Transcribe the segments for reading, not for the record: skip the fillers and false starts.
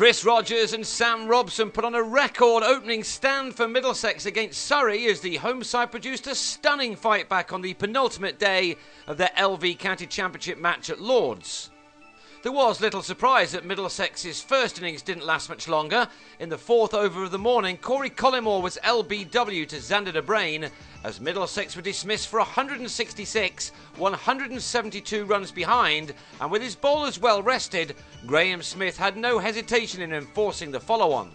Chris Rogers and Sam Robson put on a record opening stand for Middlesex against Surrey as the home side produced a stunning fight back on the penultimate day of their LV County Championship match at Lord's. There was little surprise that Middlesex's first innings didn't last much longer. In the fourth over of the morning, Collymore was LBW to Xander de Brain as Middlesex were dismissed for 166, 172 runs behind, and with his bowlers well rested, Graham Smith had no hesitation in enforcing the follow-on.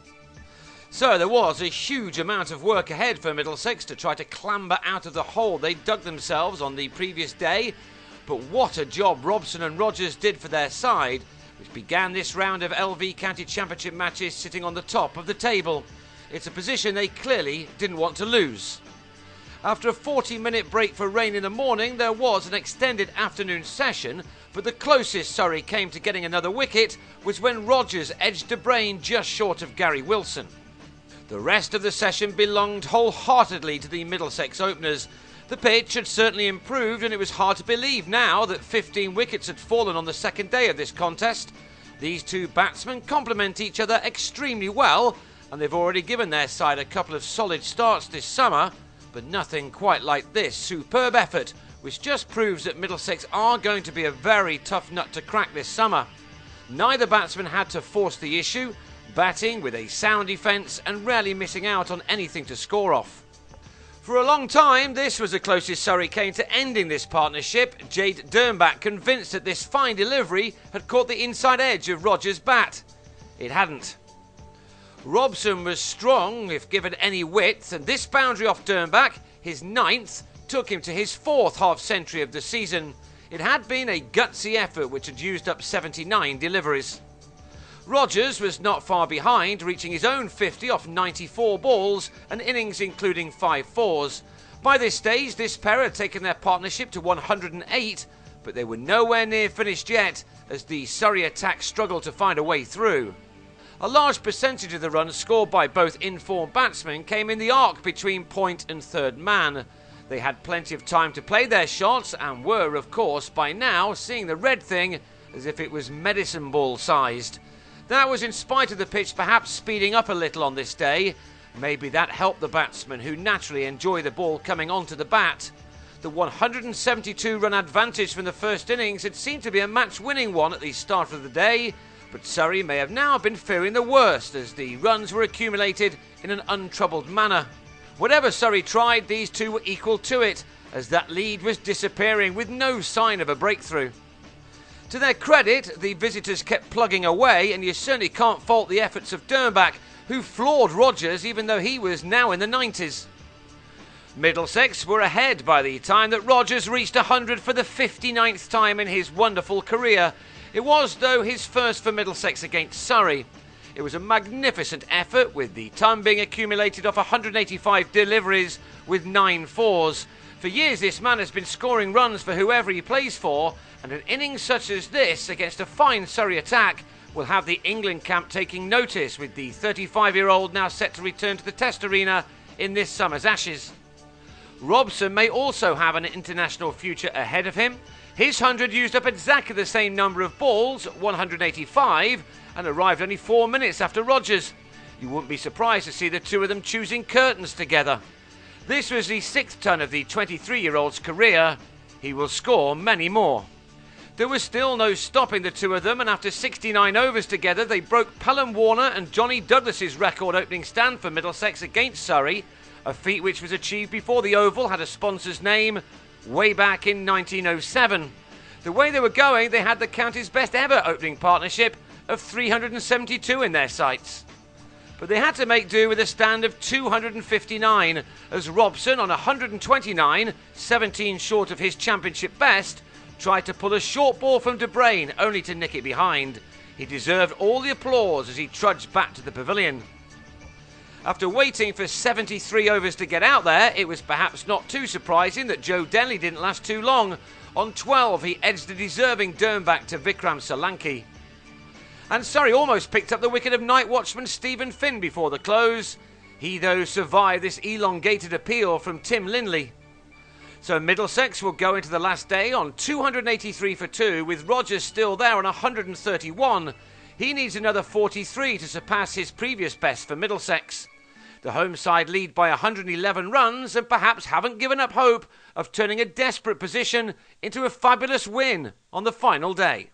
So there was a huge amount of work ahead for Middlesex to try to clamber out of the hole they dug themselves on the previous day. But what a job Robson and Rogers did for their side, which began this round of LV County Championship matches sitting on the top of the table. It's a position they clearly didn't want to lose. After a 40-minute break for rain in the morning, there was an extended afternoon session, but the closest Surrey came to getting another wicket was when Rogers edged de Brain just short of Gary Wilson. The rest of the session belonged wholeheartedly to the Middlesex openers. The pitch had certainly improved, and it was hard to believe now that 15 wickets had fallen on the second day of this contest. These two batsmen complement each other extremely well, and they've already given their side a couple of solid starts this summer, but nothing quite like this superb effort, which just proves that Middlesex are going to be a very tough nut to crack this summer. Neither batsman had to force the issue, batting with a sound defence and rarely missing out on anything to score off. For a long time, this was the closest Surrey came to ending this partnership. Jade Dernbach convinced that this fine delivery had caught the inside edge of Rogers' bat. It hadn't. Robson was strong if given any width, and this boundary off Dernbach, his ninth, took him to his fourth half-century of the season. It had been a gutsy effort which had used up 79 deliveries. Rogers was not far behind, reaching his own 50 off 94 balls, and innings including 5 fours. By this stage, this pair had taken their partnership to 108, but they were nowhere near finished yet, as the Surrey attack struggled to find a way through. A large percentage of the runs scored by both informed batsmen came in the arc between point and third man. They had plenty of time to play their shots, and were, of course, by now seeing the red thing as if it was medicine ball sized. That was in spite of the pitch perhaps speeding up a little on this day. Maybe that helped the batsmen, who naturally enjoy the ball coming onto the bat. The 172-run advantage from the first innings had seemed to be a match-winning one at the start of the day, but Surrey may have now been fearing the worst as the runs were accumulated in an untroubled manner. Whatever Surrey tried, these two were equal to it, as that lead was disappearing with no sign of a breakthrough. To their credit, the visitors kept plugging away, and you certainly can't fault the efforts of Dernbach, who floored Rogers even though he was now in the 90s. Middlesex were ahead by the time that Rogers reached 100 for the 59th time in his wonderful career. It was, though, his first for Middlesex against Surrey. It was a magnificent effort, with the ton being accumulated off 185 deliveries with 9 fours. For years this man has been scoring runs for whoever he plays for, and an innings such as this against a fine Surrey attack will have the England camp taking notice, with the 35-year-old now set to return to the Test arena in this summer's Ashes. Robson may also have an international future ahead of him. His 100 used up exactly the same number of balls, 185, and arrived only 4 minutes after Rogers. You wouldn't be surprised to see the two of them choosing curtains together. This was the 6th ton of the 23-year-old's career. He will score many more. There was still no stopping the two of them, and after 69 overs together, they broke Pelham Warner and Johnny Douglas's record opening stand for Middlesex against Surrey, a feat which was achieved before the Oval had a sponsor's name way back in 1907. The way they were going, they had the county's best ever opening partnership of 372 in their sights. But they had to make do with a stand of 259, as Robson on 129, 17 short of his championship best, tried to pull a short ball from de Brain, only to nick it behind. He deserved all the applause as he trudged back to the pavilion. After waiting for 73 overs to get out there, it was perhaps not too surprising that Joe Denley didn't last too long. On 12, he edged the deserving Dernbach to Vikram Solanki. And Surrey almost picked up the wicket of nightwatchman Stephen Finn before the close. He, though, survived this elongated appeal from Tim Linley. So Middlesex will go into the last day on 283 for 2, with Rogers still there on 131. He needs another 43 to surpass his previous best for Middlesex. The home side lead by 111 runs and perhaps haven't given up hope of turning a desperate position into a fabulous win on the final day.